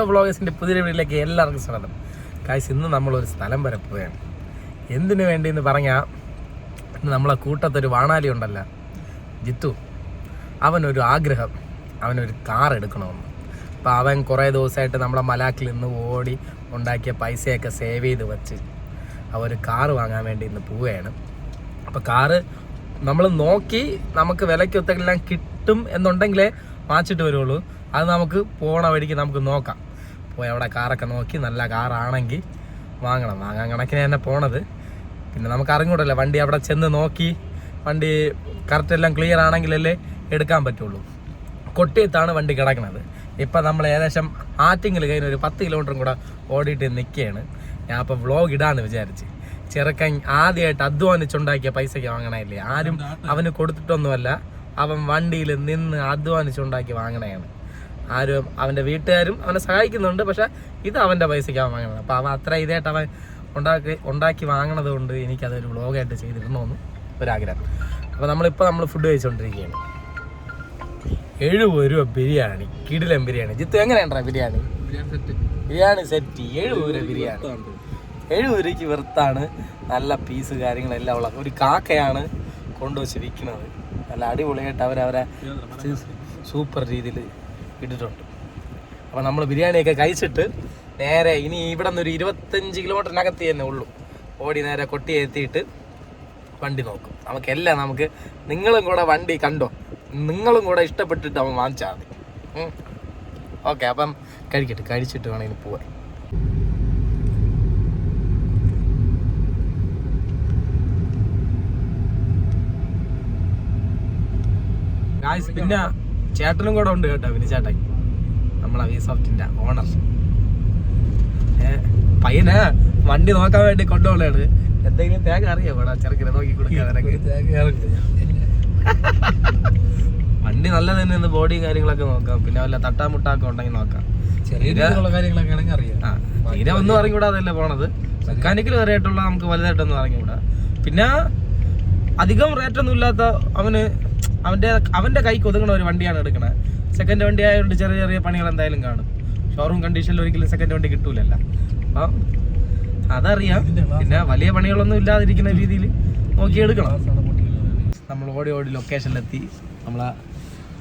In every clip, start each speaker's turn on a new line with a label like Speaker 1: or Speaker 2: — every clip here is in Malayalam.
Speaker 1: വ്ളോഗേഴ്സിൻ്റെ പുതിയ വീട്ടിലേക്ക് എല്ലാവർക്കും സ്വാഗതം. ഗായ്സ്, ഇന്ന് നമ്മളൊരു സ്ഥലം വരെ പോവുകയാണ്. എന്തിനു വേണ്ടി എന്ന് പറഞ്ഞാൽ, നമ്മളെ കൂട്ടത്തൊരു വാണാലി ഉണ്ടല്ലോ, ജിത്തു. അവനൊരു ആഗ്രഹം, അവനൊരു കാർ എടുക്കണമെന്ന്. അപ്പോൾ അവൻ കുറേ ദിവസമായിട്ട് നമ്മളെ മലാക്കിൽ നിന്ന് ഓടി ഉണ്ടാക്കിയ പൈസയൊക്കെ സേവ് ചെയ്ത് വെച്ച് അവൻ കാറ് വാങ്ങാൻ വേണ്ടി ഇന്ന് പോവുകയാണ്. അപ്പോൾ കാറ് നമ്മൾ നോക്കി നമുക്ക് വിലയ്ക്കൊത്തെല്ലാം കിട്ടും എന്നുണ്ടെങ്കിലേ വാങ്ങിച്ചിട്ട് വരുള്ളൂ. അത് നമുക്ക് പോണ വഴിക്ക് നമുക്ക് നോക്കാം. പോയി അവിടെ കാറൊക്കെ നോക്കി നല്ല കാറാണെങ്കിൽ വാങ്ങാൻ കണക്കിന് തന്നെ പോണത്. പിന്നെ നമുക്ക് അറിഞ്ഞൂടല്ലോ, വണ്ടി അവിടെ ചെന്ന് നോക്കി വണ്ടി കറക്റ്റ് എല്ലാം ക്ലിയർ ആണെങ്കിലല്ലേ എടുക്കാൻ പറ്റുള്ളൂ. കൊട്ടിയത്താണ് വണ്ടി കിടക്കുന്നത്. ഇപ്പം നമ്മൾ ഏകദേശം ആറ്റിങ്ങിൽ കഴിഞ്ഞ ഒരു 10 കിലോമീറ്ററും കൂടെ ഓടിയിട്ട് നിൽക്കുകയാണ്. ഞാൻ അപ്പോൾ വ്ളോഗ് ഇടാന്ന് വിചാരിച്ച്. ചെറുക്കൻ ആദ്യമായിട്ട് അധ്വാനിച്ചുണ്ടാക്കിയ പൈസയ്ക്ക് വാങ്ങണല്ലേ, ആരും അവന് കൊടുത്തിട്ടൊന്നുമല്ല, അവൻ വണ്ടിയിൽ നിന്ന് അധ്വാനിച്ചുണ്ടാക്കി വാങ്ങണയാണ്. ആരും അവൻ്റെ വീട്ടുകാരും അവനെ സഹായിക്കുന്നുണ്ട്, പക്ഷെ ഇത് അവൻ്റെ പൈസയ്ക്ക് അവൻ വാങ്ങണം. അപ്പോൾ അവൻ അത്ര ഇതായിട്ട് അവൻ ഉണ്ടാക്കി വാങ്ങണത് കൊണ്ട് എനിക്കതൊരു വ്ളോഗായിട്ട് ചെയ്തിടണമെന്ന് ഒരാഗ്രഹം. അപ്പോൾ നമ്മൾ ഫുഡ് കഴിച്ചുകൊണ്ടിരിക്കുകയാണ്. 70 രൂപ ബിരിയാണി, കിടിലൻ ബിരിയാണി. ജിത്തു എങ്ങനെയുണ്ടാ ബിരിയാണി സെറ്റ്? 70 രൂപ ബിരിയാണി, 70 രൂപയ്ക്ക് വെറുത്താണ്. നല്ല പീസ് കാര്യങ്ങളെല്ലാം ഉള്ള ഒരു കാക്കയാണ് കൊണ്ടുവച്ച് വിൽക്കുന്നത്. നല്ല അടിപൊളിയായിട്ട് അവരെ സൂപ്പർ രീതിയിൽ ഇട്ടിട്ടുണ്ട്. അപ്പോൾ നമ്മൾ ബിരിയാണിയൊക്കെ കഴിച്ചിട്ട് നേരെ ഇനി ഇവിടെ നിന്ന് ഒരു 25 കിലോമീറ്ററിനകത്ത് തന്നെ ഉള്ളൂ. ഓടി നേരെ കൊട്ടി എത്തിയിട്ട് വണ്ടി നോക്കും. നമുക്ക് നിങ്ങളും കൂടെ വണ്ടി കണ്ടോ, നിങ്ങളും കൂടെ ഇഷ്ടപ്പെട്ടിട്ട് അവൻ വാങ്ങിച്ചാൽ മതി. ഓക്കെ, അപ്പം കഴിച്ചിട്ട് വേണം ഇനി പോവാൻ. പിന്നെ ചേട്ടനും കൂടെ ഉണ്ട് കേട്ടോ, വിനി ചേട്ടൻ, നമ്മളെ വിസോഫ്റ്റിന്റെ ഓണർ. പയ്യനെ വണ്ടി നോക്കാൻ വേണ്ടി കൊണ്ടുപോകലാണ്. എന്തെങ്കിലും തേങ്ങ അറിയാം ഇവിടെ ചെറുക്കിനെ നോക്കി കൊടുക്കാൻ. വണ്ടി നല്ല തന്നെ ബോഡി കാര്യങ്ങളൊക്കെ നോക്കാം, പിന്നെ വല്ല തട്ടാമുട്ടാക്കെ ഉണ്ടെങ്കിൽ നോക്കാം. കാര്യങ്ങളൊക്കെ ആണെങ്കിൽ അറിയാം. തീരെ ഒന്നും അറിഞ്ഞുകൂടാതല്ലേ പോണത്. മെക്കാനിക്കൽ വരെയായിട്ടുള്ള നമുക്ക് വലുതായിട്ടൊന്നും അറിഞ്ഞുകൂടാ. പിന്നെ അധികം റേറ്റൊന്നും ഇല്ലാത്ത അവന്റെ കൈക്ക് ഒതുങ്ങണ ഒരു വണ്ടിയാണ് എടുക്കണത്. സെക്കൻഡ് വണ്ടി ആയതുകൊണ്ട് ചെറിയ ചെറിയ പണികൾ എന്തായാലും കാണും. ഷോറൂം കണ്ടീഷനിൽ ഒരിക്കലും സെക്കൻഡ് വണ്ടി കിട്ടൂലല്ലോ, അപ്പം അതറിയാം. പിന്നെ വലിയ പണികളൊന്നും ഇല്ലാതിരിക്കുന്ന രീതിയിൽ നോക്കി എടുക്കണം. നമ്മൾ ഓടി ലൊക്കേഷനിലെത്തി. നമ്മളാ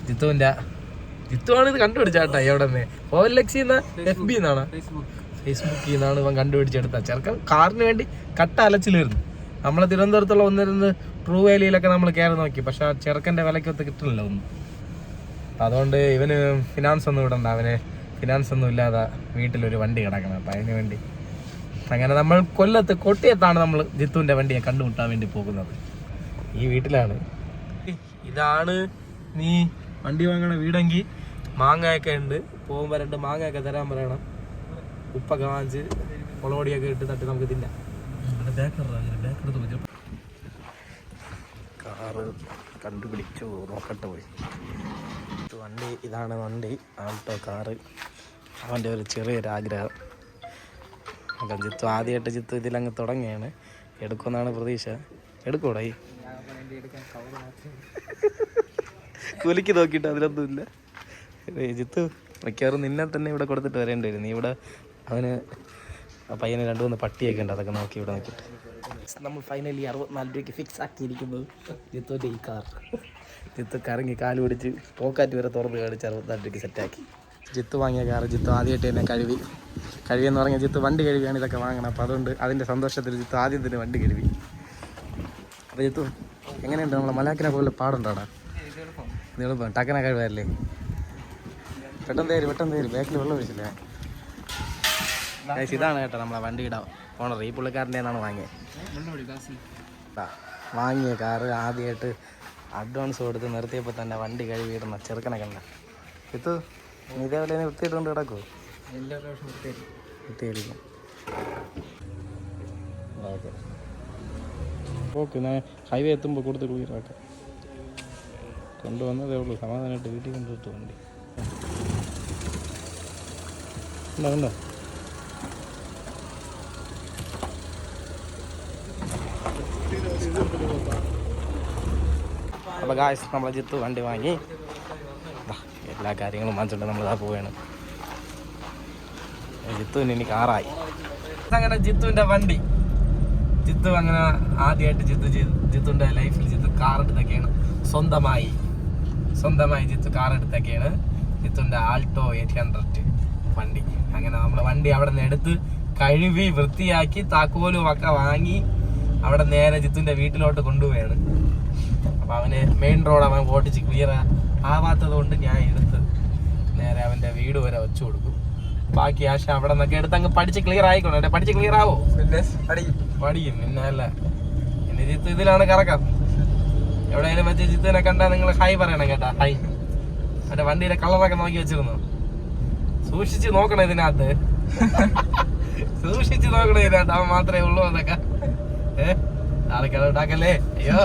Speaker 1: ജിത്തുവാണ് ഇത് കണ്ടുപിടിച്ചാട്ടാ. എവിടെ നിന്ന് OLX FB എന്നാണ്, ഫേസ്ബുക്കിൽ നിന്നാണ് ഇവൻ കണ്ടുപിടിച്ചെടുത്ത. ചെറുക്കൻ കാറിന് വേണ്ടി കട്ട അലച്ചിലായിരുന്നു. നമ്മളെ തിരുവനന്തപുരത്തുള്ള ഒന്നിരുന്ന് ട്രൂ വാലിയിലൊക്കെ നമ്മൾ കയറി നോക്കി, പക്ഷെ ആ ചെറുക്കൻ്റെ വിലയ്ക്കൊത്ത് കിട്ടുന്നില്ല ഒന്നും. അതുകൊണ്ട് ഇവന് ഫിനാൻസ് ഒന്നും ഇടണ്ട, അവന് ഫിനാൻസ് ഒന്നും ഇല്ലാതെ വീട്ടിലൊരു വണ്ടി കിടക്കണം. അപ്പം അതിന് വേണ്ടി അങ്ങനെ നമ്മൾ കൊട്ടിയത്താണ് നമ്മൾ ജിത്തുവിൻ്റെ വണ്ടിയെ കണ്ടുമുട്ടാൻ വേണ്ടി പോകുന്നത്. ഈ വീട്ടിലാണ്. ഇതാണ് നീ വണ്ടി വാങ്ങണ വീടെങ്കിൽ മാങ്ങയൊക്കെ ഉണ്ട്. പോകുമ്പോൾ 2 മാങ്ങയൊക്കെ തരാൻ പറയണം. ഉപ്പൊക്കെ വാങ്ങിച്ച് മുളകൊടിയൊക്കെ ഇട്ട് തട്ടി നമുക്ക് തിന്നാം. കാറ് കണ്ടുപിടിച്ചു, നോക്കട്ടെ പോയി. വണ്ടി ഇതാണ്, വണ്ടി ആൾട്ടോ കാറ്. അവൻ്റെ ഒരു ചെറിയൊരാഗ്രഹം. അപ്പം ജിത്തു ഇതിലങ്ങ് തുടങ്ങിയാണ്. എടുക്കുമെന്നാണ് പ്രതീക്ഷ. എടുക്കൂടാ ഈ കുലിക്ക് നോക്കിയിട്ട് അതിലൊന്നുമില്ല. ജിത്തു മിക്കവാറും നിന്നെ തന്നെ ഇവിടെ കൊടുത്തിട്ട് വരേണ്ടി വരും. നീ ഇവിടെ അവന് പയ്യന് 2-3 പട്ടിയൊക്കെ ഉണ്ട്, അതൊക്കെ നോക്കി ഇവിടെ നോക്കിയിട്ട് നമ്മൾ ഫൈനലി 64 രൂപയ്ക്ക് ഫിക്സ് ആക്കിയിരിക്കുന്നത് ജിത്തുവിൻ്റെ ഈ കാർ. ജിത്തു കറങ്ങി കാല് പിടിച്ച് പോക്കാറ്റ് വരെ തുറന്ന് കാണിച്ച് 64 രൂപയ്ക്ക് സെറ്റാക്കി. ജിത്തു വാങ്ങിയ കാർ ജിത്തു ആദ്യമായിട്ട് തന്നെ കഴിവെന്ന് പറഞ്ഞാൽ ജിത്തു വണ്ടി കഴുകിയാണ് ഇതൊക്കെ വാങ്ങണം. അപ്പോൾ അതുകൊണ്ട് അതിൻ്റെ സന്തോഷത്തിൽ ജിത്തു ആദ്യം തന്നെ വണ്ടി കഴുകി. അപ്പോൾ ജിത്തു എങ്ങനെയുണ്ട്? നമ്മളെ മലാക്കിനെ പോലെ പാടുണ്ടോടാ? ഇത് എളുപ്പം ടക്കന കഴിവല്ലേ? പെട്ടെന്ന് തരും ബാക്കിൽ വെള്ളം ഒഴിച്ചില്ലേ? ഇതാണ് കേട്ടോ നമ്മളെ വണ്ടിയുടെ ഓണർ. ഈ പുള്ളിക്കാരൻ്റെ നിന്നാണ് വാങ്ങിയ കാറ്. ആദ്യമായിട്ട് അഡ്വാൻസ് കൊടുത്ത് നിർത്തിയപ്പോൾ തന്നെ വണ്ടി കഴുകിയിടുന്ന ചെറുക്കനൊക്കെ ഉണ്ട്. ഇത് ഇതേപോലെ തന്നെ വൃത്തിയിട്ടുണ്ട് കിടക്കുമോ? വൃത്തിയായിരിക്കും. ഓക്കെ ഓക്കെ, ഞാൻ ഹൈവേ എത്തുമ്പോൾ കൊടുത്ത് ക്ലിയറാക്കാം. കൊണ്ടുവന്നതേ ഉള്ളൂ, സമാധാനമായിട്ട് വീട്ടിൽ കൊണ്ടുവച്ചു വണ്ടി. ഉണ്ടോ അപ്പോൾ ഗായ്സ്, നമ്മളെ ജിത്തു വണ്ടി വാങ്ങി എല്ലാ കാര്യങ്ങളും വാങ്ങിച്ചിട്ട് നമ്മളിതാ പോവുകയാണ്. ജിത്തുവിന് ഇനി കാറായി. അങ്ങനെ ജിത്തുവിന്റെ വണ്ടി ജിത്തു അങ്ങനെ ആദ്യമായിട്ട് ജിത്തുവിന്റെ ലൈഫിൽ ജിത്തു കാർ എടുത്തൊക്കെയാണ് സ്വന്തമായി ജിത്തു കാർ എടുത്തൊക്കെയാണ് ജിത്തുവിന്റെ ആൾട്ടോ 800 വണ്ടി. അങ്ങനെ നമ്മള് വണ്ടി അവിടെ നിന്ന് എടുത്ത് കഴുകി വൃത്തിയാക്കി താക്കോലും ഒക്കെ വാങ്ങി അവിടെ നേരെ ജിത്തുവിന്റെ വീട്ടിലോട്ട് കൊണ്ടുപോയാണ്. അപ്പൊ അവന് മെയിൻ റോഡ് അവൻ ഓടിച്ച് ക്ലിയർ ആവാത്തത് കൊണ്ട് ഞാൻ എടുത്ത് നേരെ അവന്റെ വീട് വരെ വെച്ചു കൊടുക്കും. ബാക്കി ആശ അവിടെ നിന്നൊക്കെ എടുത്ത് അങ്ങ് പഠിച്ച് ക്ലിയർ ആയിക്കോട്ടെ. പഠിച്ച് ക്ലിയർ ആവോ? പഠിക്കും. പിന്നെ അല്ല എന്റെ ജിത്ത് ഇതിലാണ് കറക്കം. എവിടെയെങ്കിലും വെച്ച് ജിത്തുവിനെ കണ്ടാ നിങ്ങൾ ഹൈ പറയണം കേട്ടാ. ഹൈ. അവന്റെ വണ്ടിയുടെ കളറൊക്കെ നോക്കി വെച്ചിരുന്നു. സൂക്ഷിച്ച് നോക്കണം ഇതിനകത്ത്. അവൻ മാത്രമേ ഉള്ളൂ അതൊക്കെ. ആൾക്കാരുണ്ടാക്കല്ലേ. അയ്യോ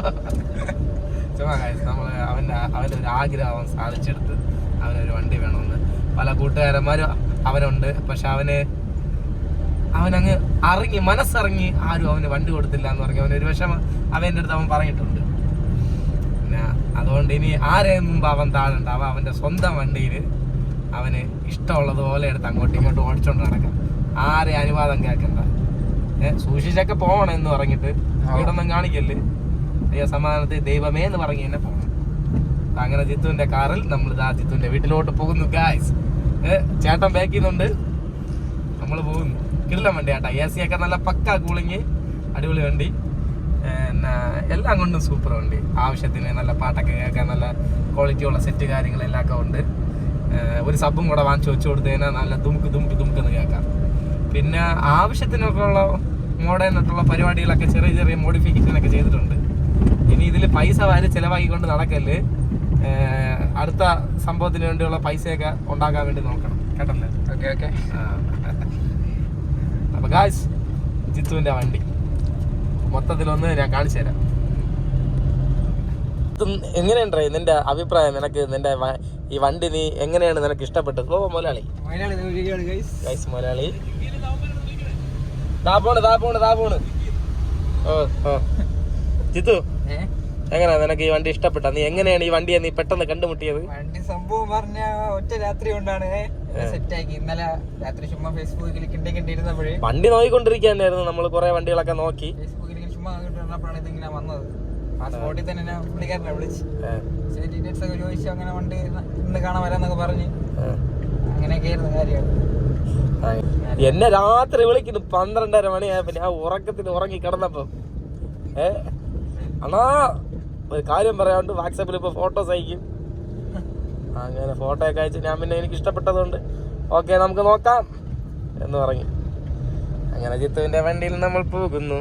Speaker 1: ചുമ്മാ നമ്മള് അവന്റെ ഒരു ആഗ്രഹം അവൻ സാധിച്ചെടുത്ത് അവനൊരു വണ്ടി വേണമെന്ന്. പല കൂട്ടുകാരന്മാരും അവനുണ്ട്. പക്ഷെ അവനങ്ങ് മനസ്സിറങ്ങി ആരും അവന് വണ്ടി കൊടുത്തില്ല എന്ന് പറഞ്ഞു. അവനൊരു വിഷമം അവൻ്റെ അടുത്ത് അവൻ പറഞ്ഞിട്ടുണ്ട്. പിന്നെ അതുകൊണ്ട് ഇനി ആരെയും മുമ്പ് അവൻ താഴണ്ട. അവന്റെ സ്വന്തം വണ്ടിയിൽ അവന് ഇഷ്ടമുള്ളതുപോലെ എടുത്ത് അങ്ങോട്ടും ഇങ്ങോട്ടും ഓടിച്ചോണ്ട് നടക്കാം. ആരെ അനുവാദം കേൾക്കണ്ട. സൂക്ഷിച്ചൊക്കെ പോകണം എന്ന് പറഞ്ഞിട്ട് വീടൊന്നും കാണിക്കല്ലേ. സമാധാനത്തിൽ ദൈവമേ എന്ന് പറഞ്ഞ് തന്നെ പോകണം. അങ്ങനെ ജിത്തുവിന്റെ കാറിൽ നമ്മൾ ജിത്തുവിന്റെ വീട്ടിലോട്ട് പോകുന്നു ഗായ്സ്. ചേട്ടൻ ബാക്ക് ചെയ്യുന്നുണ്ട്, നമ്മൾ പോകുന്നു. കിടിലൻ വണ്ടി കേട്ടാ. AC ഒക്കെ നല്ല പക്ക കൂളിങ്, അടിപൊളി വണ്ടി. പിന്നെ എല്ലാം കൊണ്ടും സൂപ്പർ വണ്ടി. ആവശ്യത്തിന് നല്ല പാട്ടൊക്കെ കേൾക്കാൻ നല്ല ക്വാളിറ്റി ഉള്ള സെറ്റ് കാര്യങ്ങളെല്ലാം ഒക്കെ ഉണ്ട്. ഒരു സബും കൂടെ വാങ്ങിച്ചു വെച്ച് കൊടുത്തു കഴിഞ്ഞാൽ നല്ല ദുമുക്കെന്ന് കേൾക്കാം. പിന്നെ ആവശ്യത്തിനൊക്കെ ഉള്ള മോഡേൺ ആയിട്ടുള്ള പരിപാടികളൊക്കെ ചെറിയ മോഡിഫിക്കേഷനൊക്കെ ചെയ്തിട്ടുണ്ട്. ഇനി ഇതിൽ പൈസ വാരി ചിലവാക്കിക്കൊണ്ട് നടക്കല്. അടുത്ത സംഭവത്തിന് വേണ്ടിയുള്ള പൈസയൊക്കെ ഉണ്ടാക്കാൻ വേണ്ടി നോക്കണം കേട്ടല്ലേ. ഓക്കെ. അപ്പൊ ഗായ്സ് ജിത്തുവിന്റെ വണ്ടി മൊത്തത്തിലൊന്ന് ഞാൻ കാണിച്ചു തരാം. എങ്ങനെയുണ്ടോ നിന്റെ അഭിപ്രായം? നിനക്ക് നിന്റെ ഈ വണ്ടി നീ എങ്ങനെയാണ് നിനക്ക് ഇഷ്ടപ്പെട്ടത്? ഓ മലയാളി താപോണ്. ഓ ജിത്തു എങ്ങനെയാ നിനക്ക് ഈ വണ്ടി ഇഷ്ടപ്പെട്ട? നീ എങ്ങനെയാണ് ഈ വണ്ടിയെ നീ പെട്ടെന്ന് കണ്ടുമുട്ടിയത്?
Speaker 2: വണ്ടി സംഭവം പറഞ്ഞ ഒറ്റ രാത്രി കൊണ്ടാണ് സെറ്റാക്കി. ഇന്നലെ രാത്രി ചുമ്മാ ഫേസ്ബുക്കിൽ കിണ്ടിരുന്നപ്പോഴേ
Speaker 1: വണ്ടി നോക്കിക്കൊണ്ടിരിക്കുകയായിരുന്നു. നമ്മൾ കുറെ വണ്ടികളൊക്കെ നോക്കി
Speaker 2: ഫേസ്ബുക്കിൽ ചുമ്മാ കണ്ടപ്പോഴാണ് ഇതിങ്ങനെ വന്നത്. ആ സ്പോട്ടിൽ തന്നെ ഞാൻ പുള്ളിക്കാരനെ വിളിച്ച് ഡീറ്റെയിൽസ് ഒക്കെ ചോദിച്ചു. അങ്ങനെ വണ്ടി ഇന്ന് കാണാൻ വരാന്നൊക്കെ പറഞ്ഞ് അങ്ങനെയൊക്കെ ആയിരുന്നു കാര്യമാണ്.
Speaker 1: എന്നെ രാത്രി വിളിക്കുന്നു 12:30 മണിയായപ്പോ ഞാൻ ഉറക്കത്തിന് ഉറങ്ങി കിടന്നപ്പോ അണ്ണാ ഒരു കാര്യം പറയാണ്ട് വാട്സാപ്പിൽ ഇപ്പൊ ഫോട്ടോസ് അയക്കും. അങ്ങനെ ഫോട്ടോ ഒക്കെ അയച്ച് ഞാൻ പിന്നെ എനിക്ക് ഇഷ്ടപ്പെട്ടതുകൊണ്ട് ഓക്കെ നമുക്ക് നോക്കാം എന്ന് പറഞ്ഞു. അങ്ങനെ ജിത്തുവിന്റെ വണ്ടിയിൽ നമ്മൾ പോകുന്നു.